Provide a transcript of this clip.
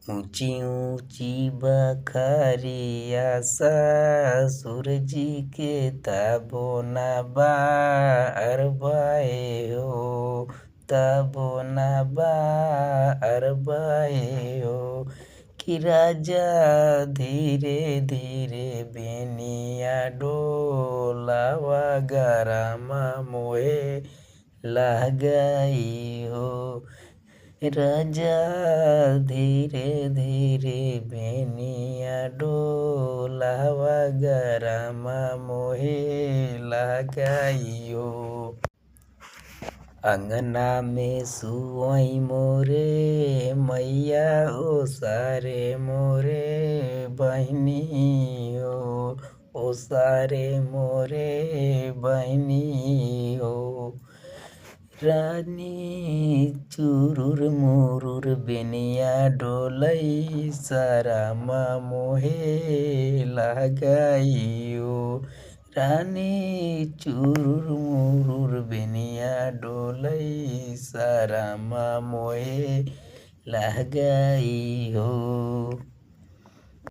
ऊंची ऊंची बखरिया ससुर जी के तबो न बार बहे हो, तबो न बार बहे हो। कि राजा धीरे धीरे बेनिया डोलावा गरमा मोहे लगाई हो। राजा धीरे धीरे बेनिया डोलावा गरमा मोहे लगाइयो। अंगना में सुई मोरे मैया ओ सारे मोरे बहनी हो, ओ सारे मोरे बहनी हो। रानी चुरुर मुरुर बेनिया डोलई सारामा मोहे लगाइयो। रानी चुरुर मुरुर बेनिया डोलई सारामा मोहे लगाइयो।